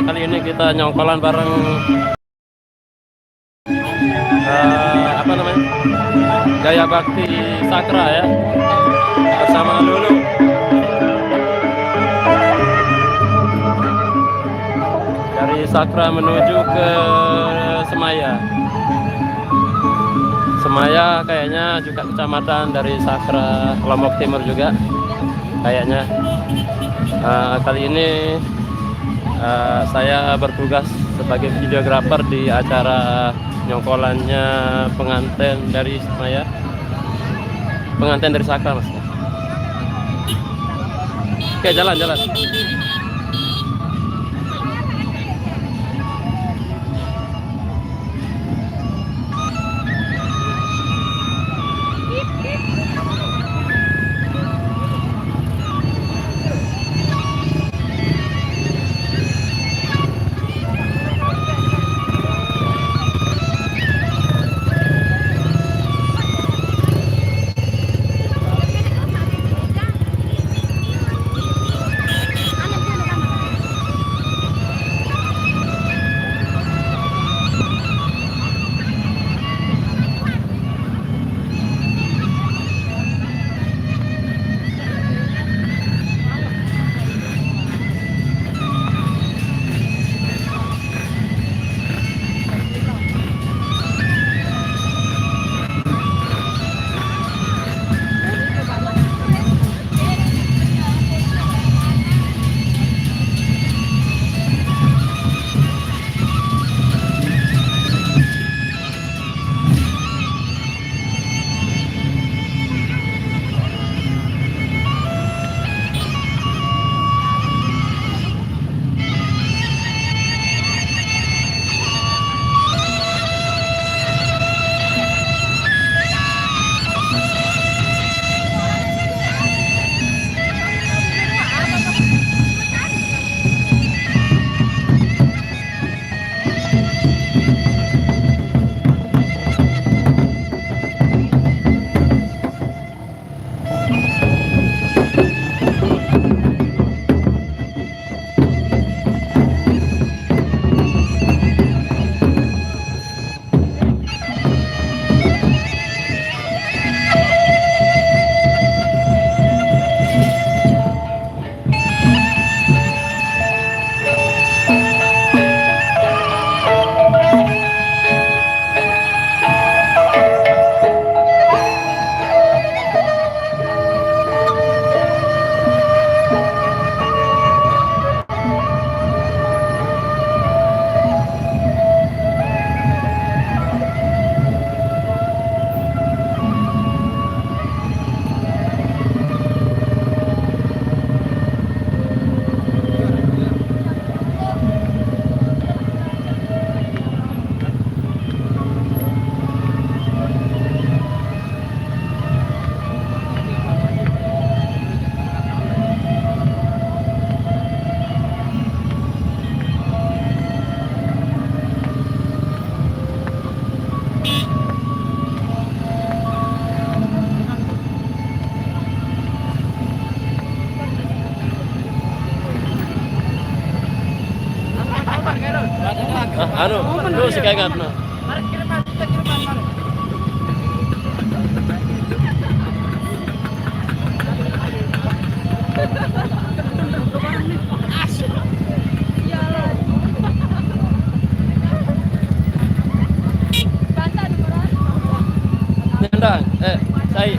kali ini kita nyongkolan bareng apa namanya, Gaya Bakti Sakra ya, bersama Lulu. Dari Sakra menuju ke Semaya. Semaya kayaknya juga kecamatan dari Sakra, Lombok Timur juga kayaknya. Kali ini saya bertugas sebagai videografer di acara nyongkolannya pengantin dari Semaya, pengantin dari Sakra mas. Oke, jalan-jalan. Anu, lu sih kayak nggak. Nendang, saya.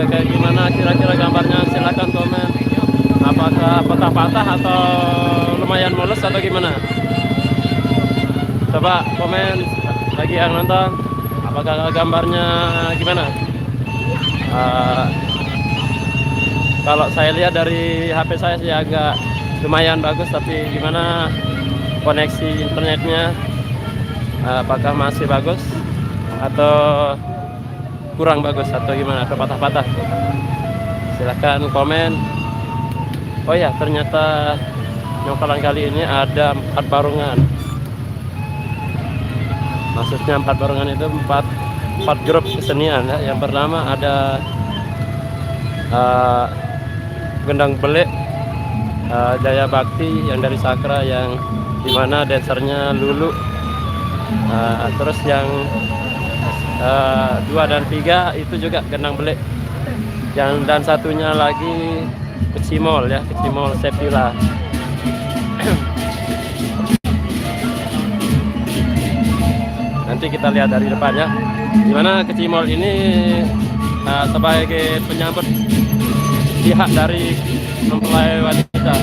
Kayak gimana kira-kira gambarnya, silakan komen. Apakah patah-patah atau lumayan mulus atau gimana? Coba komen bagi yang nonton, apakah gambarnya gimana? Kalau saya lihat dari HP saya sih agak lumayan bagus, tapi gimana koneksi internetnya, apakah masih bagus atau kurang bagus atau gimana, atau patah-patah? Silahkan komen. Oh ya, ternyata nyokolan kali ini ada 4 barungan. Maksudnya 4 barungan itu 4 grup kesenian ya. Yang pertama ada gendang belik Jaya Bakti yang dari Sakra, yang dimana dancernya Lulu. Terus yang 2 dan 3 itu juga gendang belik. Dan satunya lagi Kecimol ya, Kecimol Sepila. Nanti kita lihat dari depannya gimana Kecimol ini sebagai penyambut pihak dari mempelai wanita.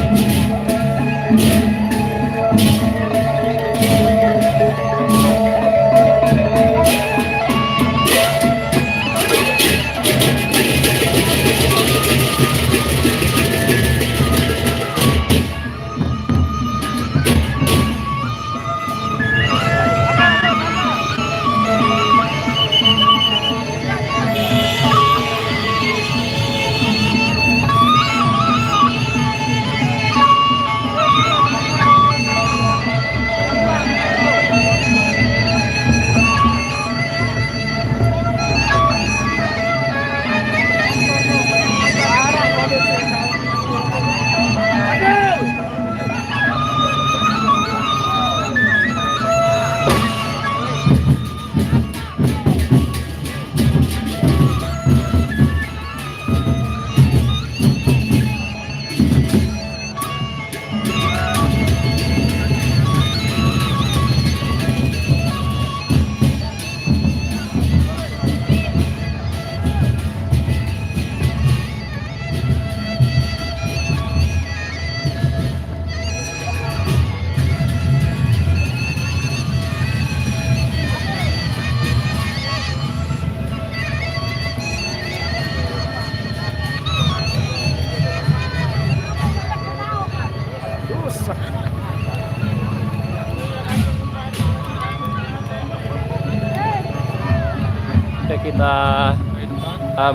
Oke, kita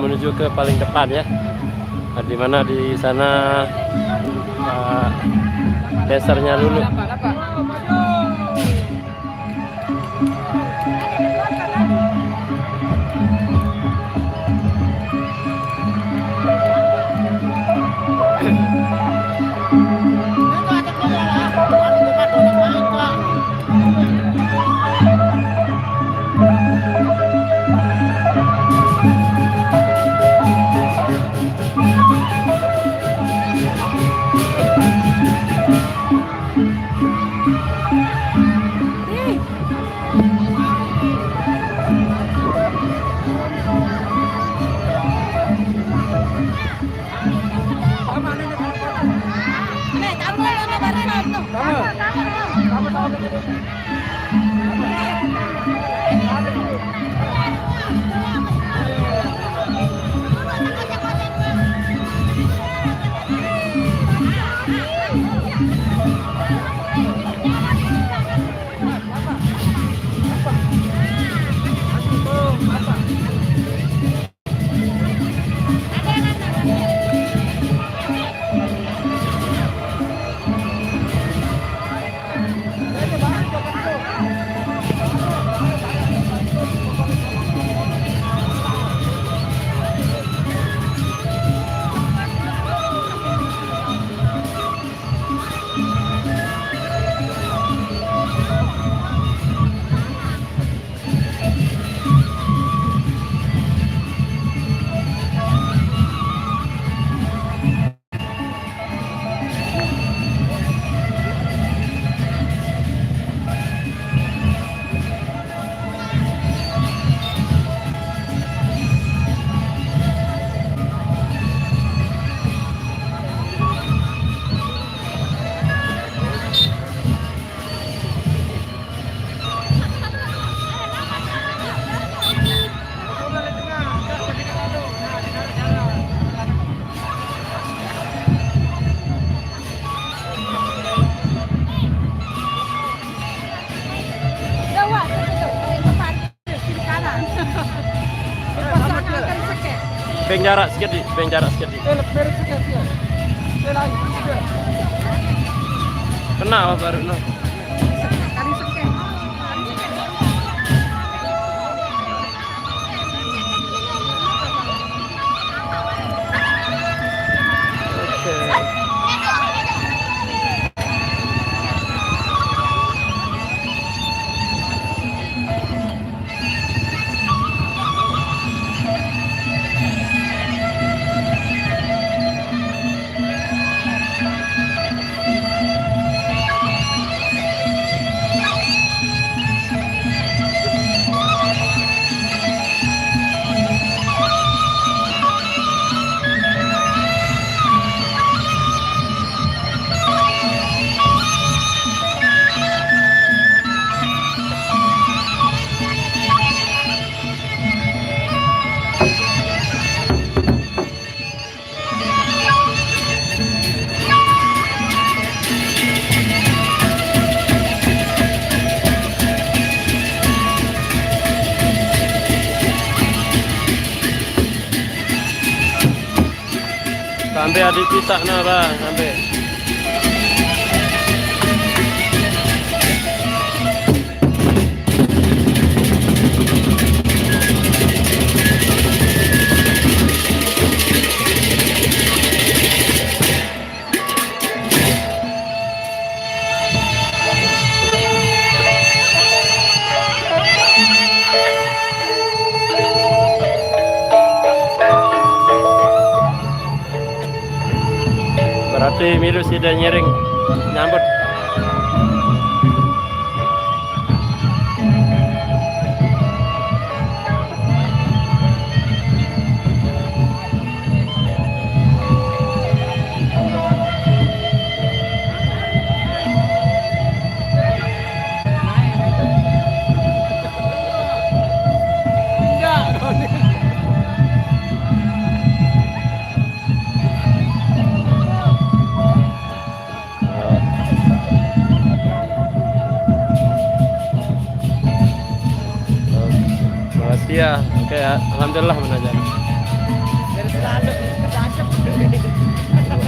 menuju ke paling depan ya, di mana di sana dasarnya Lulu. Beng jarak sedikit, beng jarak sedikit. Kena apa baru no? Sampai ada pisak na bang, sampai. Berarti Milu sudah nyering nyambut. Iya, oke, alhamdulillah menajar.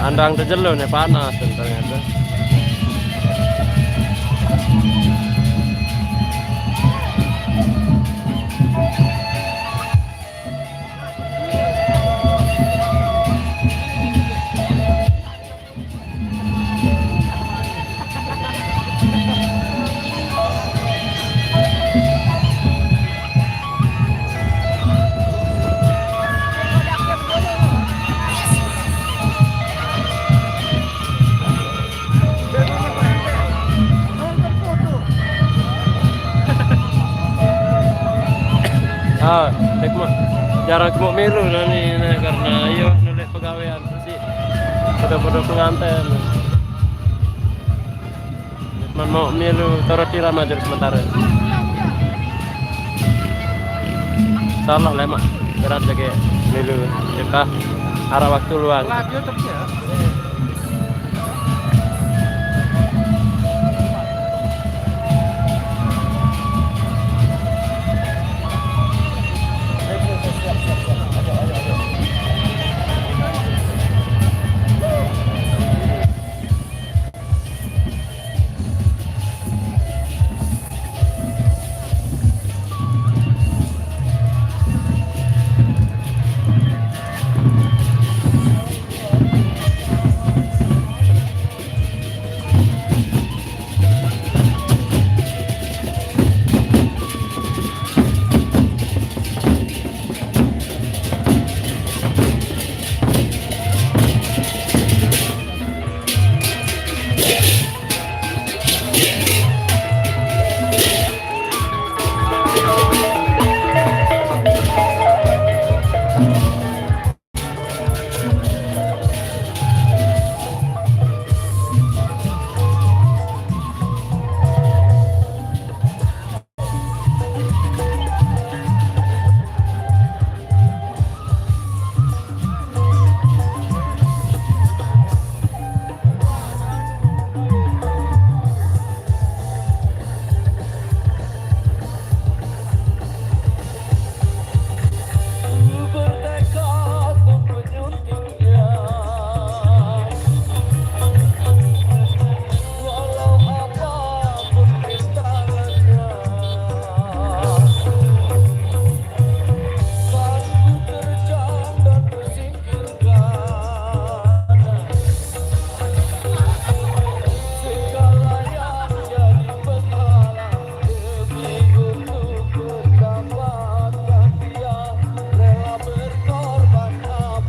Andang terjelu nih panas ternyata. Ah, jarang kemuk Milu nih karena iyo nulis pegawaian sih pada pengantin. Man mau Milu taruh tiram aja sementara. Salah lemak berat lagi Milu kita arah waktu luang.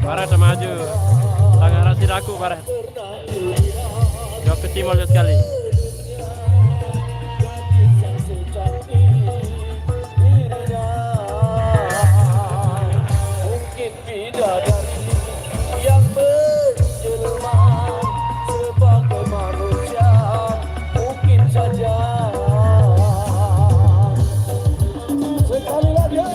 Barat maju. Sangat rasiraku Barat. Jauh ke timur sekali. Mungkin bidadari yang menjelma sebagai manusia, mungkin saja. Sekali lagi,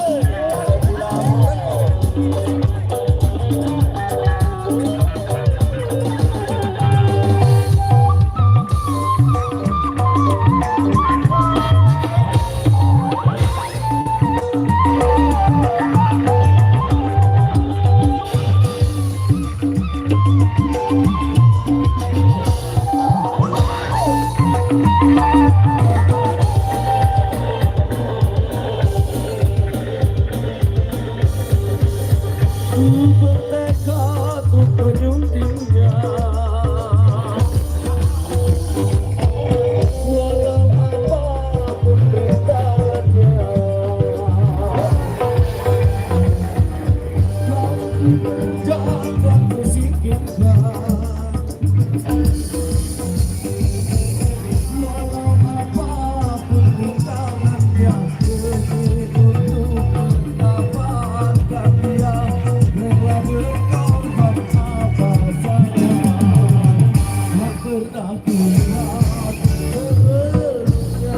bertekad untuk menyuntingnya, walau apapun rintangannya. Jangan tersingkirkan, walau apapun rintangannya, demi untuk mendapatkan dia. Rela berkorban apa saja, tak pernah kulihat sebenarnya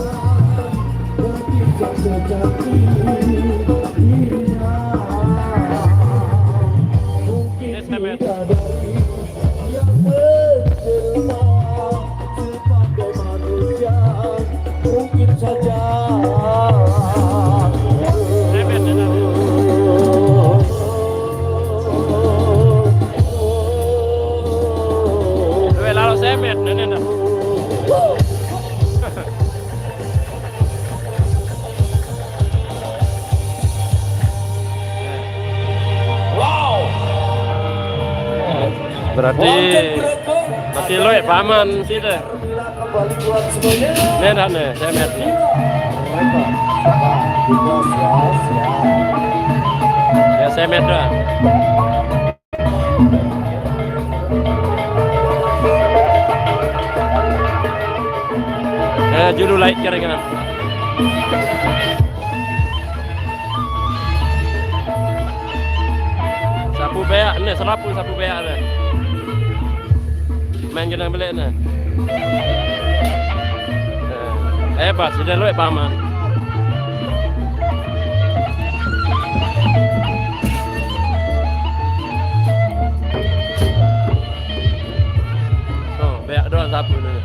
ketika sejati dirinya. Mungkin bidadari yang menjelma sebagai manusia, mungkin saja. Lalu semet, nenek. Berarti lo paman sih deh. Nenek nih, semet nih. Ya semet dah. Julu laik kira-kira. Sapu beak nih, serapu sapu beak nih. Main jenang belik nih. Hebat, sudah lu paman. Oh, beak doang sapu nih.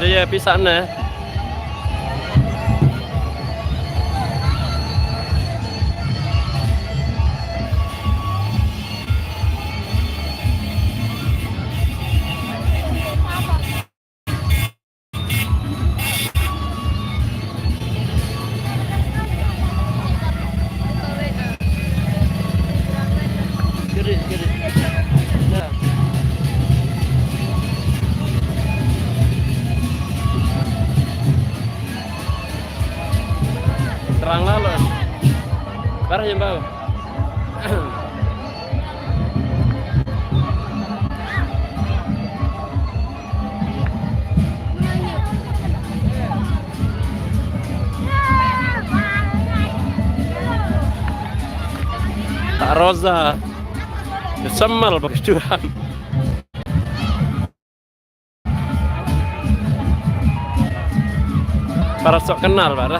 Dia pisah nih. Kiri. Nah. orang lalu. Parah yang bau. Kak Rosa, semal berjuang. Para sok kenal, para.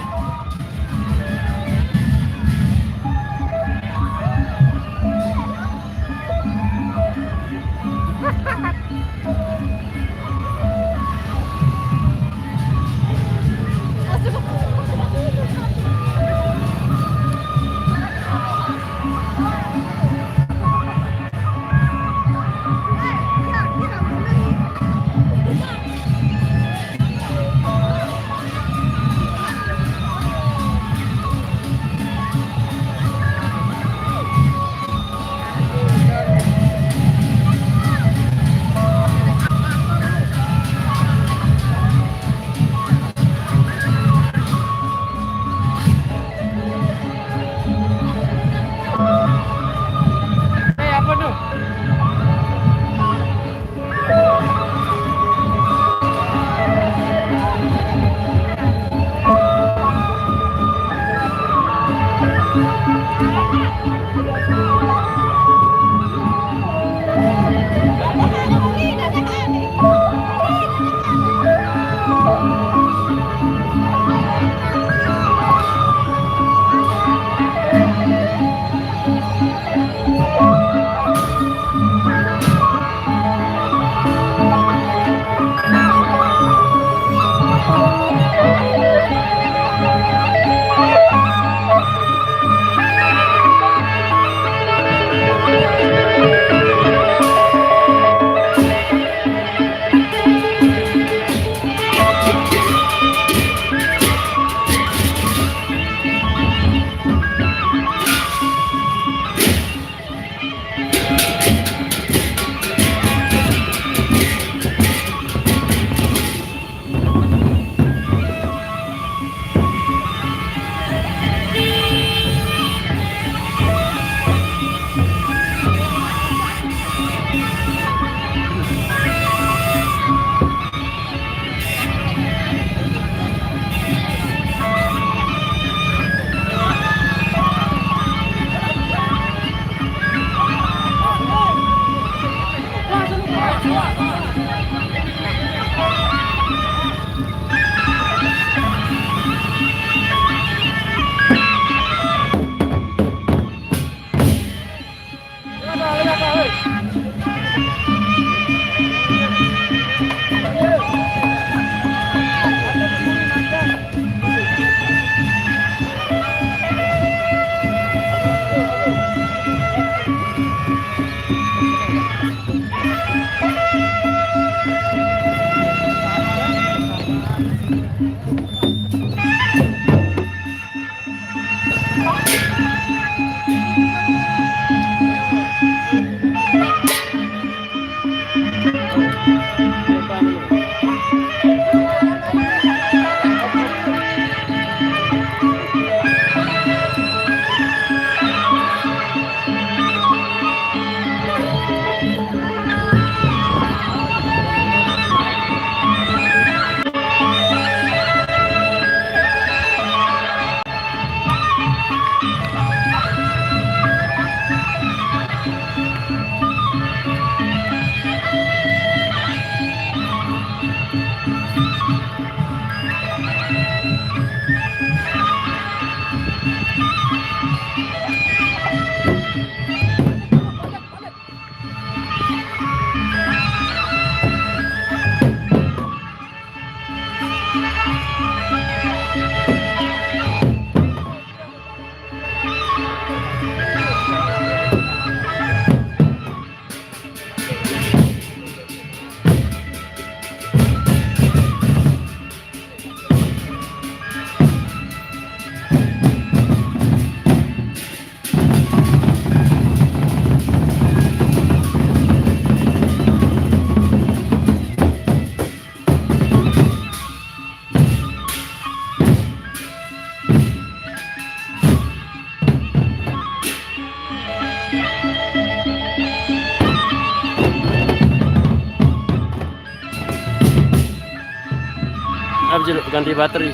ganti baterai.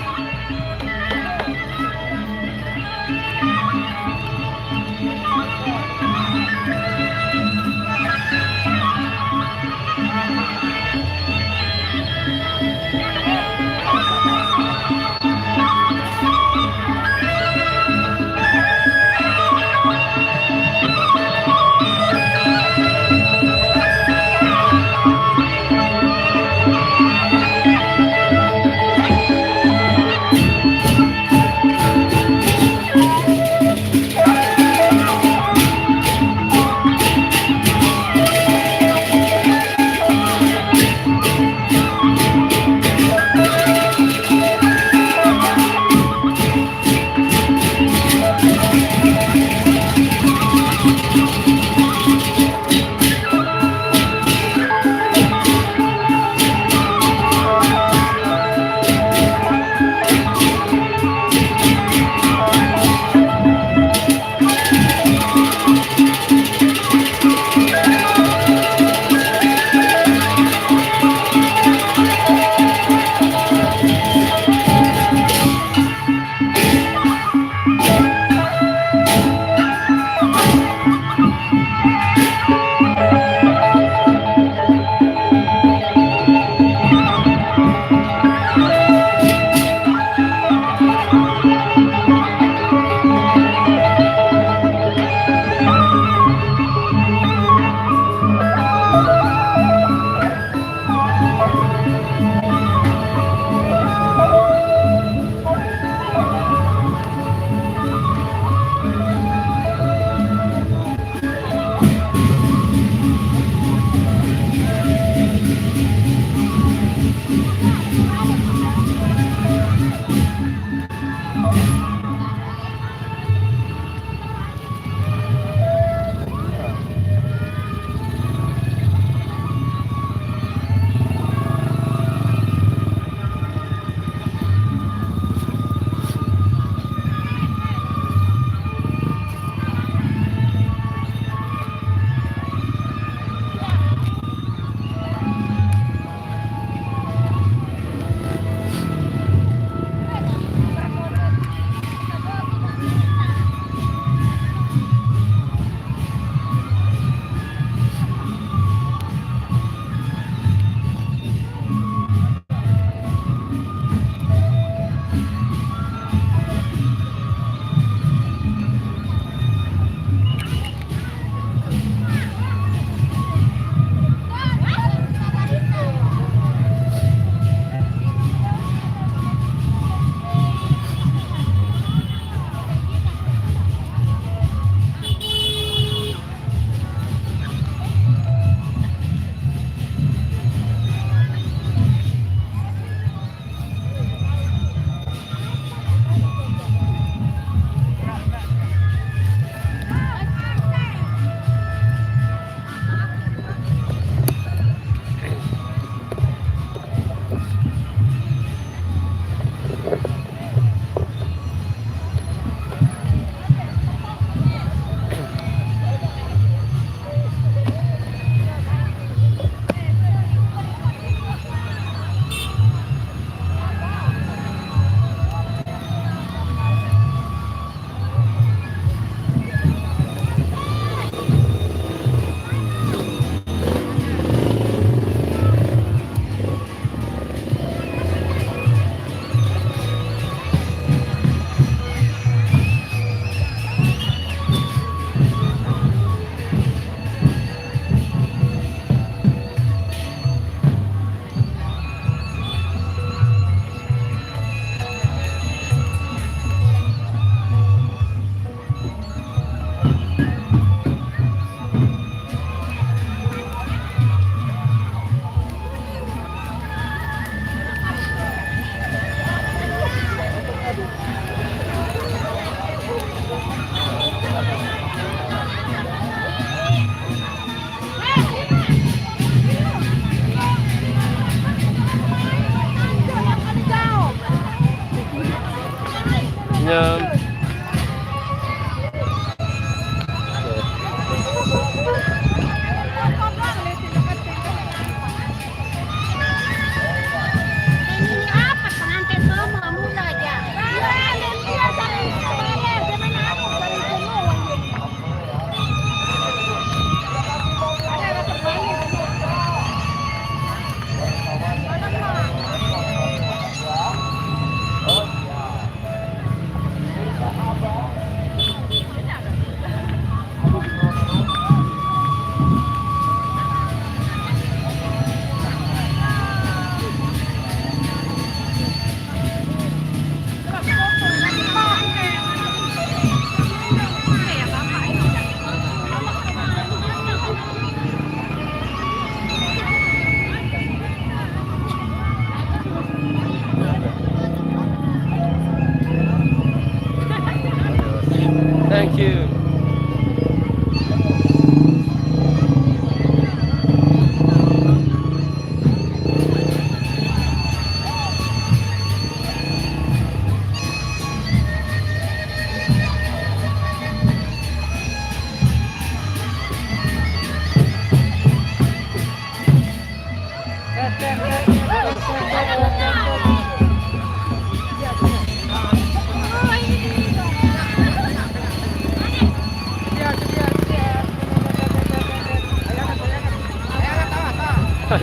Senyum. Ini apa pengantin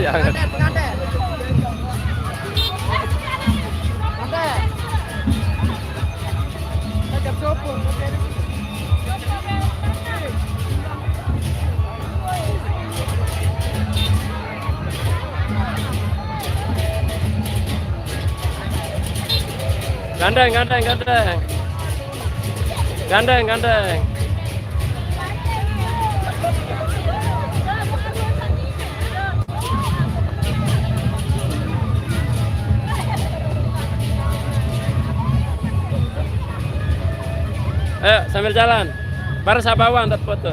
anget. Gandeng, gandeng, gandeng. Gandeng, gandeng. Ayo sambil jalan. Baru saya bawa untuk foto.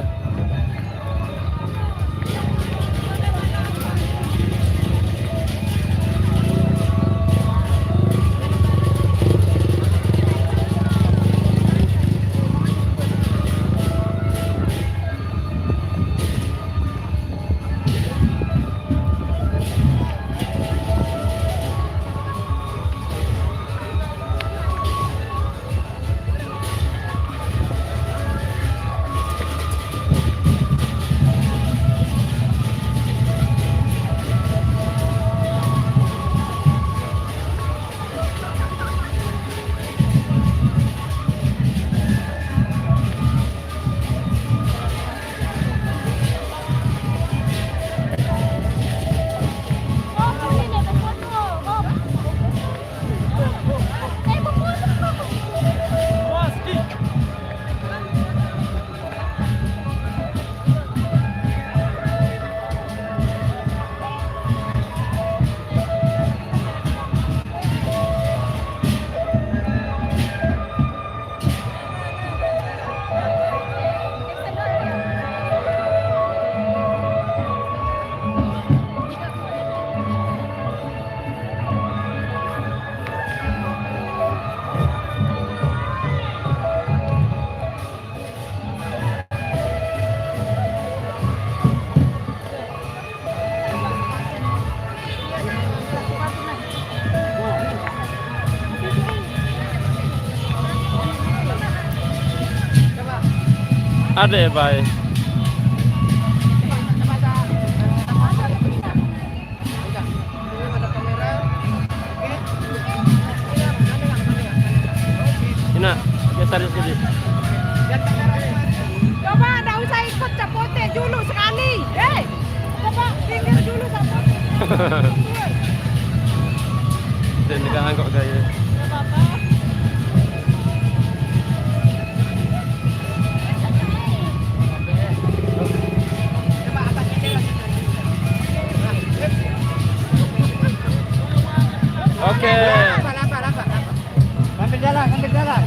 Ada ya, baik. Ina, geser di sini. Coba enggak usah ikut capote dulu sekali. Coba pinggir dulu capote. Dan juga angkok gaya. Enggak apa-apa. Oke. Sambil jalan, sambil jalan.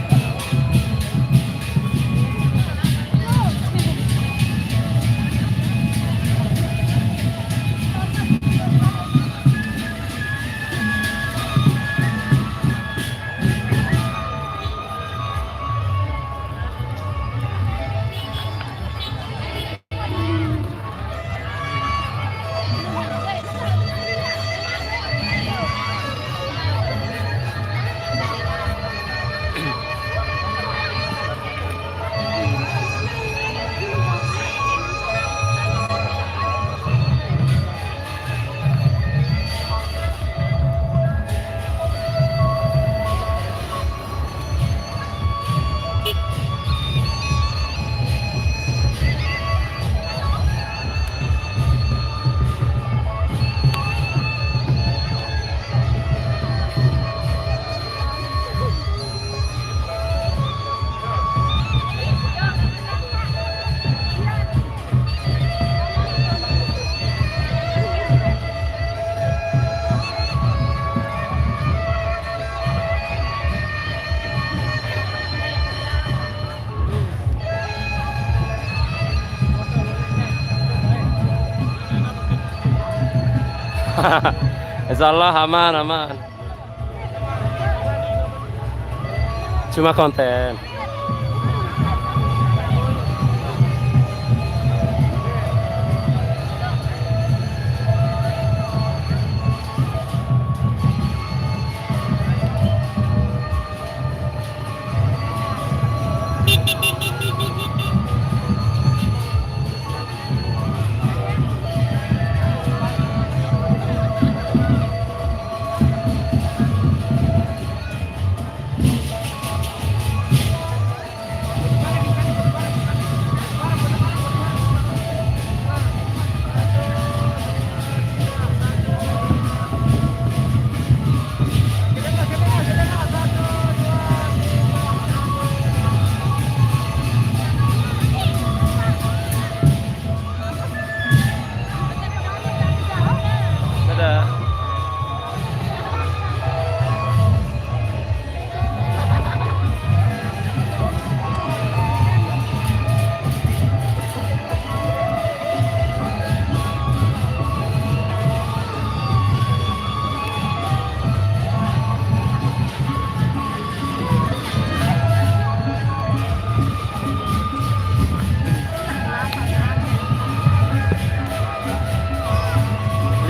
Insyaallah aman aman. Cuma konten.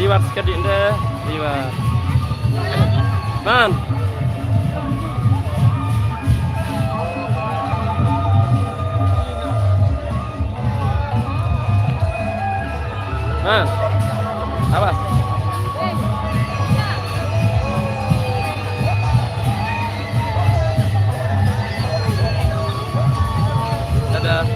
liwat sekedik deh, liwat. Man. Man. Apa? Dadah.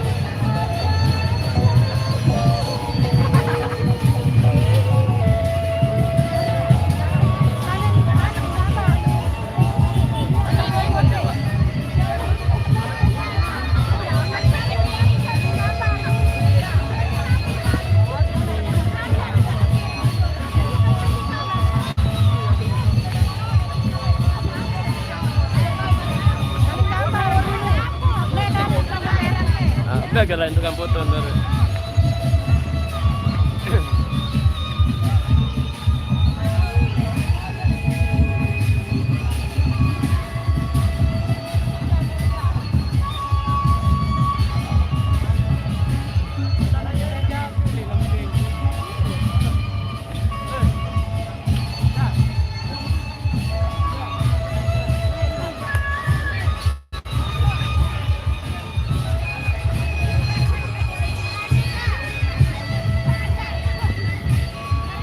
Udah galain tukang foto ntar.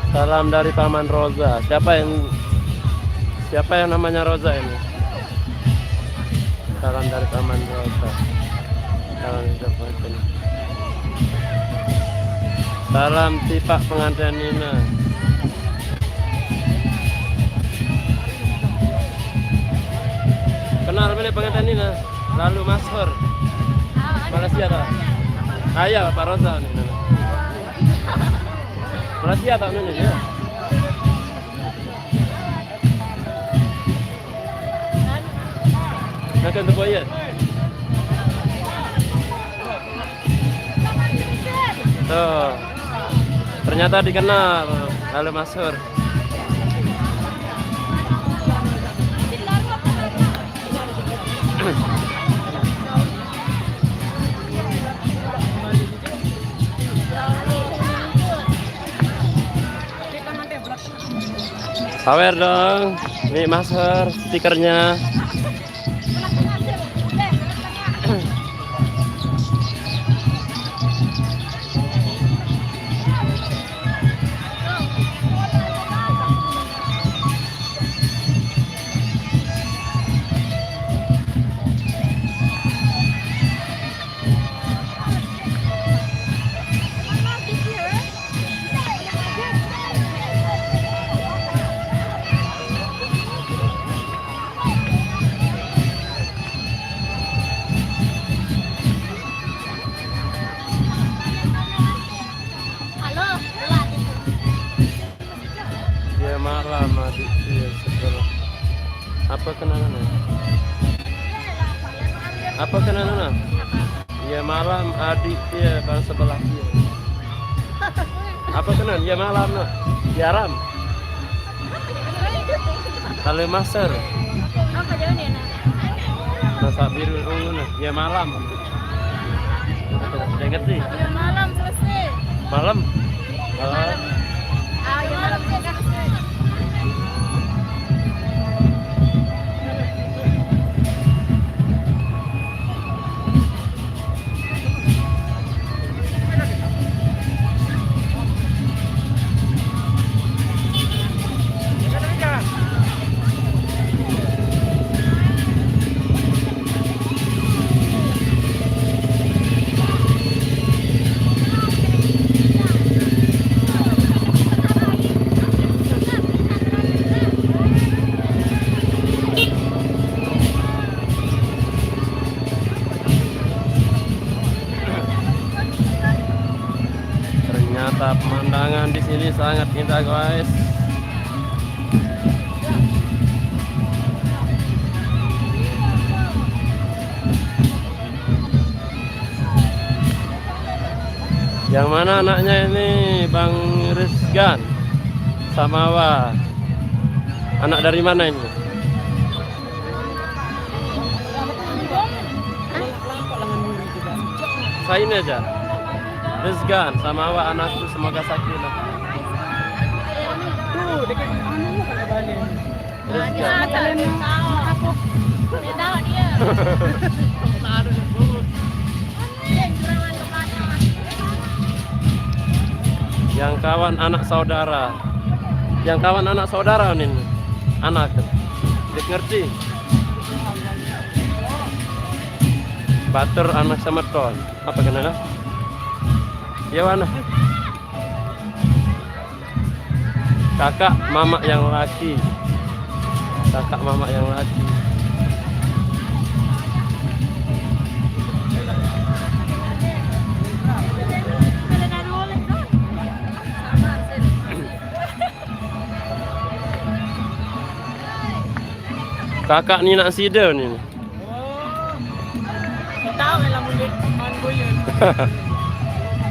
Salam dari Paman Roza. Siapa yang namanya Roza ini? Salam dari Paman Roza. Salam Tipak pengantin Nina. Kenal beli pengantin Nina? Lalu Mashur. Malaysia tak? Ayah Pak Roza nih. Malaysia tak mana dia? Nak kena boyet. Tuh, ternyata dikenal lalu Mashur. Sawer dong, nih Mashur stikernya. Malam adik dia setelah apa kenangannya? Apa kenangannya? Ya malam adik dia bang sebelah dia. Apa kenan? Ya malam nak. Yaram. Kalau Mashur. Apa jauhnya nak? Masa biru ungu nak. Ya malam. Sudah ngerti? Ya malam selesai. Malam. Malam. Ya malam selesai. Ternyata pemandangan di sini sangat indah, guys. Yang mana anaknya ini Bang Rizgan Samawa? Anak dari mana ini? Saya ini aja. Rizgan Samawa anakku, semoga sakinah. dekat anu kalau balik. Yang kawan anak saudara. Yang kawan anak saudara nih. Anak. Dia ngerti. Batur anak sama ton. Apa kenapa? Ya mana? Kakak mama yang laki. Kakak mama yang laki. Kakak ni nak sida ni. Tahu kalau mulut man boyen.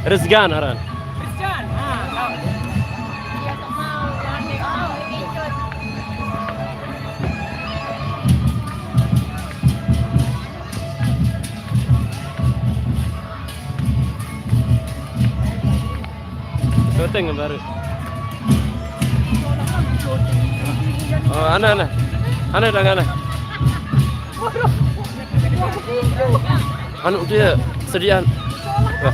Rezgan aran. Christian. Tahu. Syuting baru. Oh, ana. Ana dah ana. Anu dia sediaan. Wah.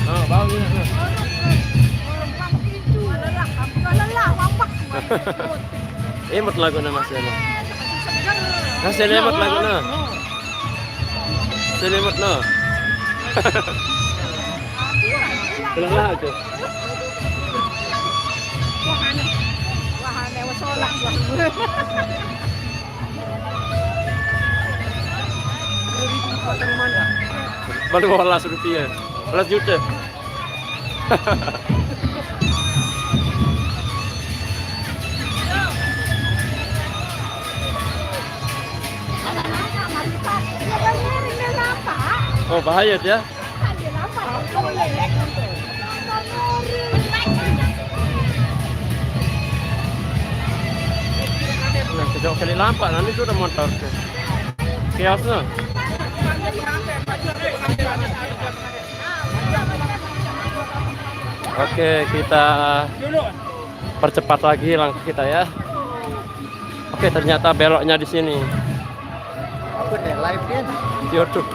Ah, bau ni. Emot lagu na mas ano. Kasi lemot lagu na. Selimut na. Telah lah tu. Wahane wasolak. Baru 12 rupiah. 12 juta. Oh bahaya dia. Nah, sejauh kali lampak nanti tu dah motor tu. Kiosnya. Oke, kita percepat lagi langkah kita ya. Oke, ternyata beloknya di sini. Apa deh live kan? YouTube.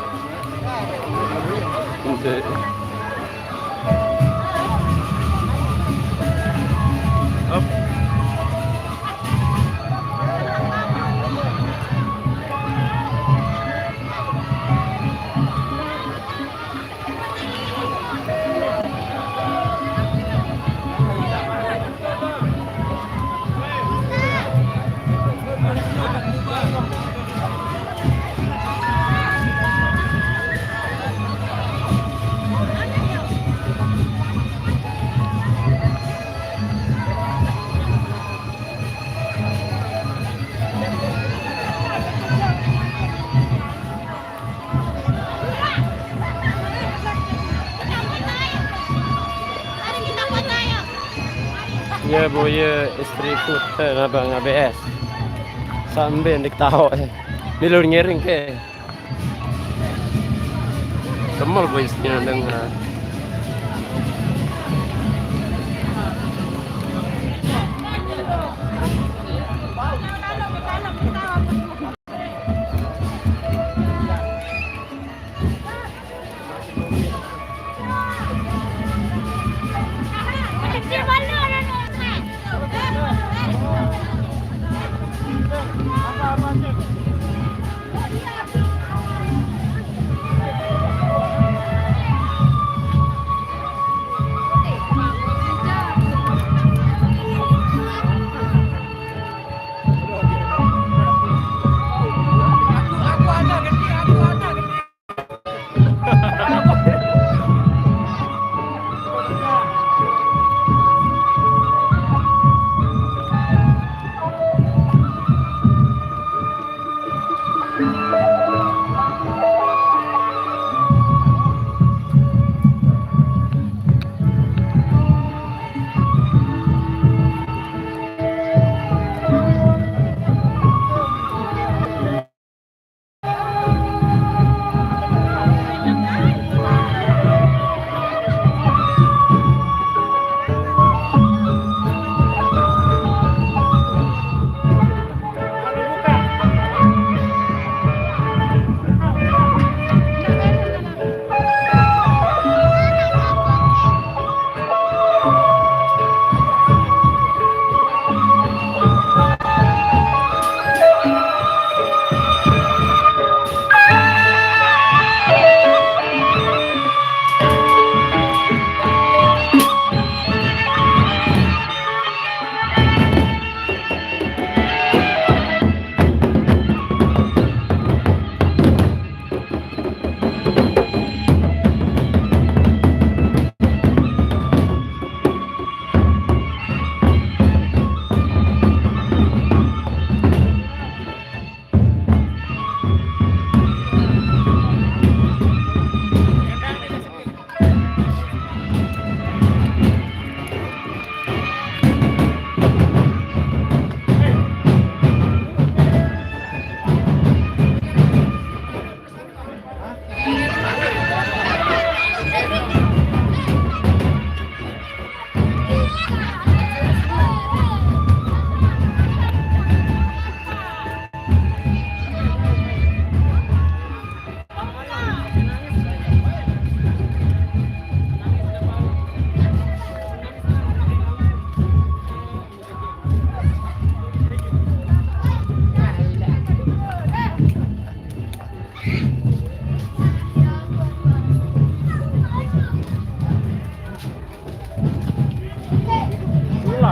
Oke. Up. Ya bu ya istriku abang ABS sambil diketawa dilur ngiring ke kemal bu istrinya dengar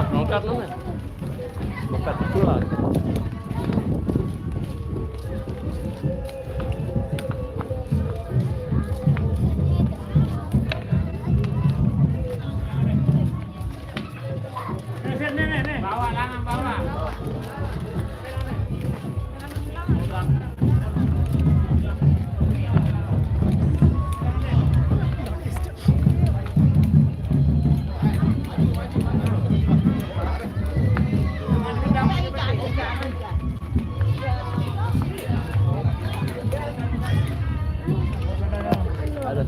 Ah, mongkat namanya. Mongkat pula. Bawa lanang bawa. Ada.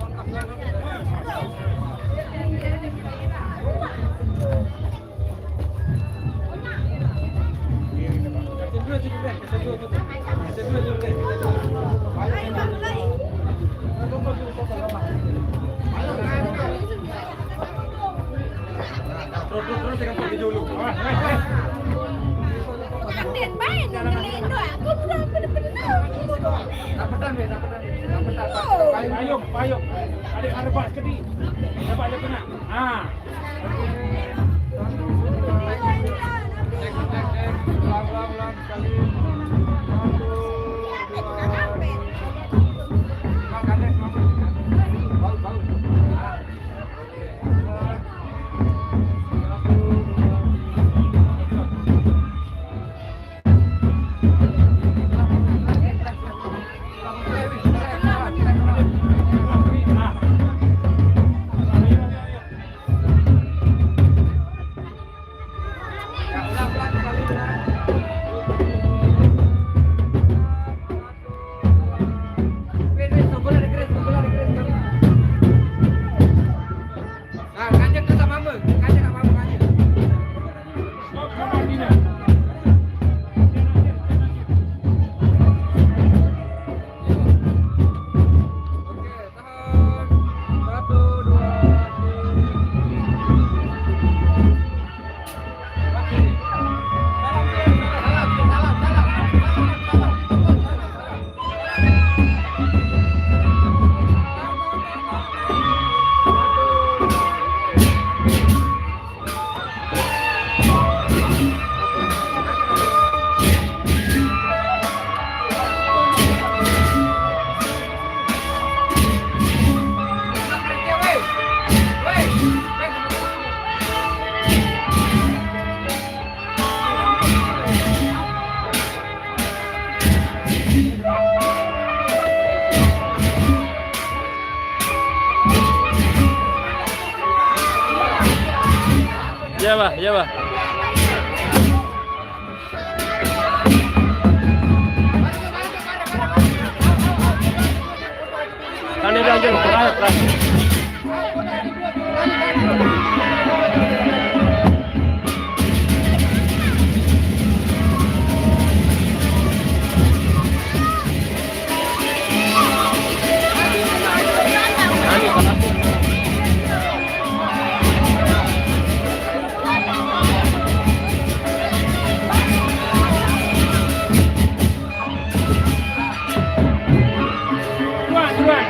Kantin main ngeliin doang. Aku udah bener-bener. Payung, payung. Ada arbak kedi. Dapat dia kena. Ha. Ulang sekali. Iya, Pak. Kan dia lanjut terakhir. Duluan.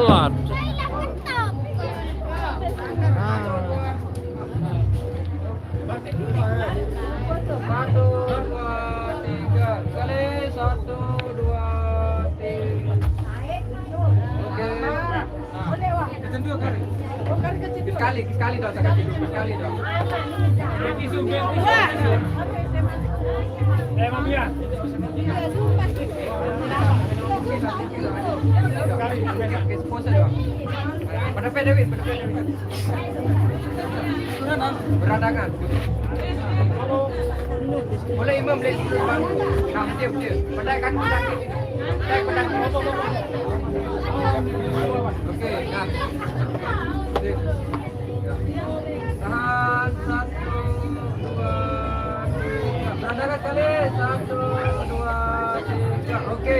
sholat. Sekali dong, sekali dong. Mami ya. Pada Dewi. Berandakan. Boleh imam boleh imam. Nah, dia. Pada kan Oke, nah. Tahan, 1, 2, 3. Berandakan kali. 1, 2, 3. Oke.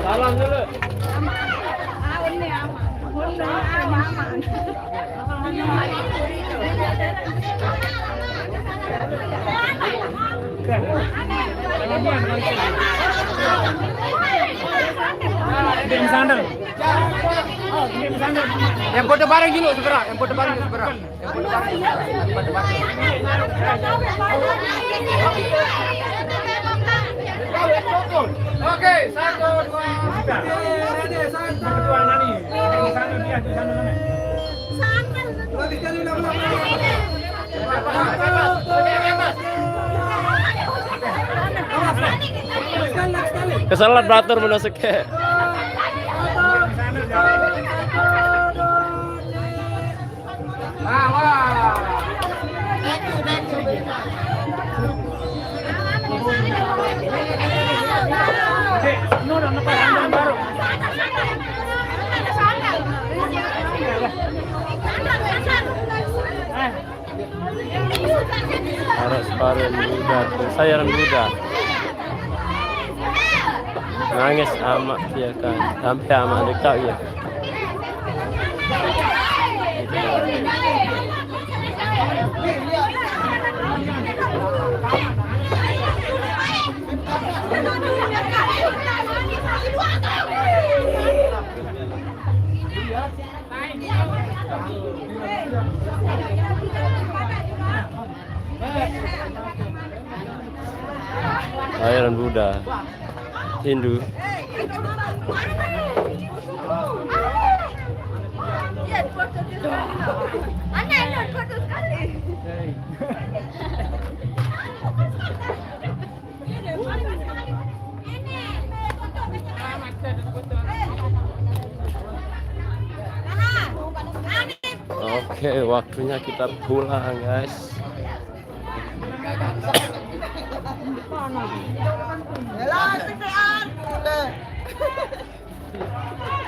Salam dulu. Yang foto bareng dulu segera, yang foto bareng segera. Yang foto bareng. Oke, 1, 2, 3. Ready, 1, 2, Nani. Di sana dia, di sana Nani. Lagi kali Kesalat batur menusuk ke. Harus paren muda, sayaran muda. Nangis amak ya kan, sampai amak dekat ya. Sayaran Buddha, Hindu. Oke, waktunya kita pulang, guys.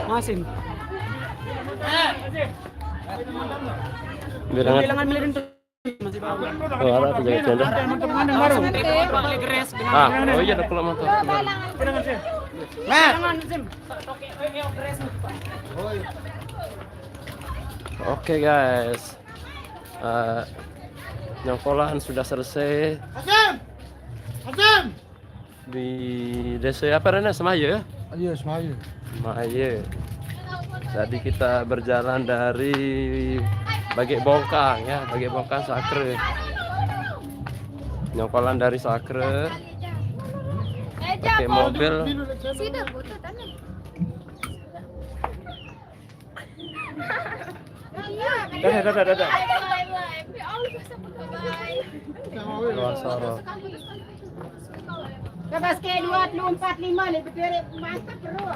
Masim. Bilangan milirin tuh masih bawa. suara penjaga tenda. Oh iya, ada pulang motor. Jangan Sim. Oke guys, nyongkolan sudah selesai di desa apa Rena? Semaya ya? Iya, Semaya. Semaya. Tadi kita berjalan dari Bagek Bongkang ya, Bagek Bongkang Sakre. Nyongkolan dari Sakre pakai mobil. Dadah. Luar Soro. Lepas ke 245 lebih dari mantap perlu.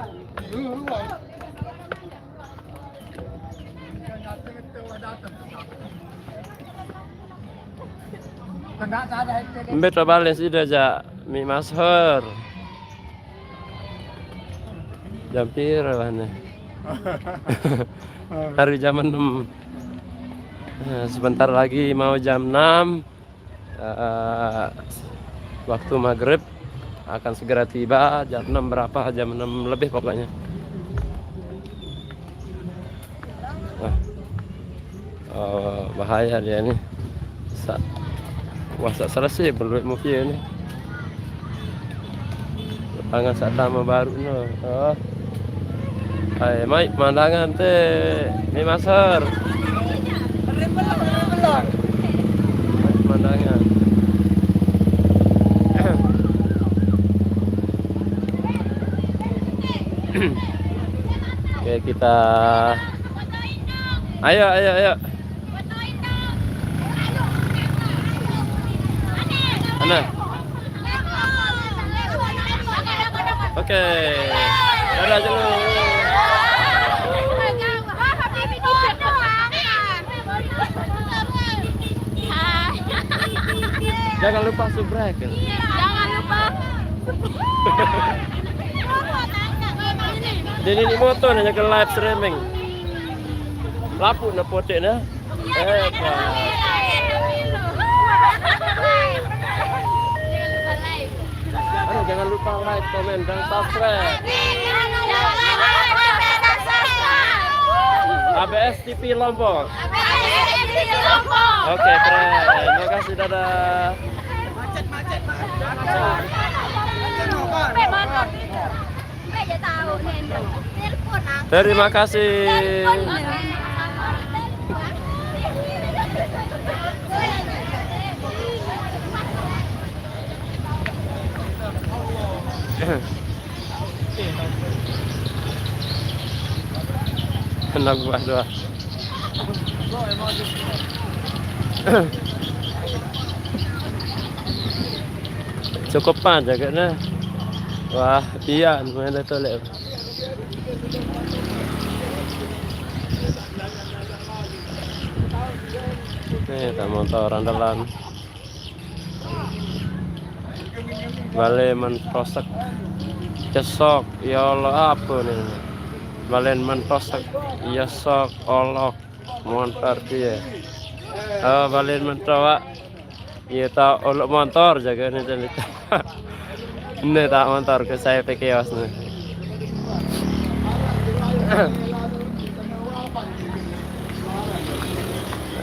Mbet balik sih dah Mi Mashur. Jam pira mana? Hari jam 6. Nah, sebentar lagi mau jam 6. Waktu maghrib akan segera tiba. Jam 6 berapa? Jam 6 lebih pokoknya. Bahaya dia ini. Wah, selesai belum movie ini. Lapangan Satama baru no. Oh. Hai, mai pemandangan teh. Ini Masar. Pemandangan. Oke, kita ayo. Ana. Oke. Dadah dulu. Jangan lupa subscribe. Jangan lupa. Jadi ini moto nanya ke live streaming. Lapu na pote na. Aduh, jangan lupa like, komen, dan subscribe. ABS TV Lombok. Oke, keren. Terima kasih, dadah. Terima kasih. Enak buah doa. Cukup panjang kan? Wah, iya, mana tu leh. Nih, tak motor andalan. Balik mentosak, cesok, ya Allah apa nih? Balen mentosak, ya sok, olok, motor dia. Balen mentowa, ya tak olok motor jaga nih cerita. Ini tak motor ke saya pekios nih.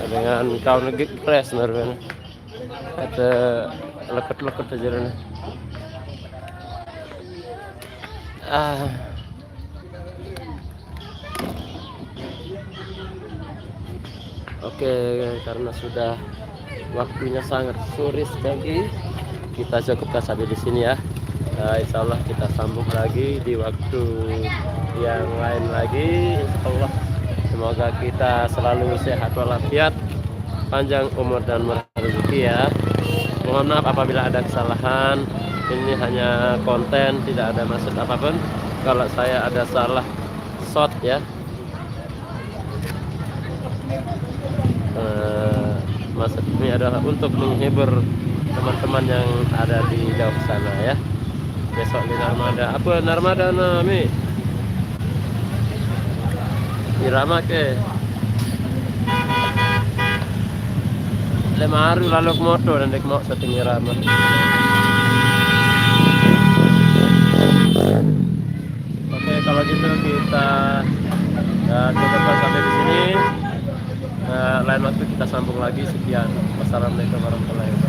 Dengan kau negik press nervnya. Ada leket-leket aja nih. Oke, karena sudah waktunya sangat sore sekali, kita cukupkan sampai di sini ya. Insya Allah kita sambung lagi di waktu yang lain lagi. Insya Allah semoga kita selalu sehat walafiat, panjang umur dan murah rezeki ya. Mohon maaf apabila ada kesalahan. Ini hanya konten, tidak ada maksud apapun. Kalau saya ada salah shot ya, maksud ini adalah untuk menghibur teman-teman yang ada di jauh sana ya. Besok di Narmada. Apa Narmada nami? Irama ke? Lemaru lalu ke motor dan dek mau setting Irama. Oke, kalau gitu kita cukup sampai di sini. Lain waktu kita sambung lagi. Sekian. Wassalamualaikum warahmatullahi wabarakatuh.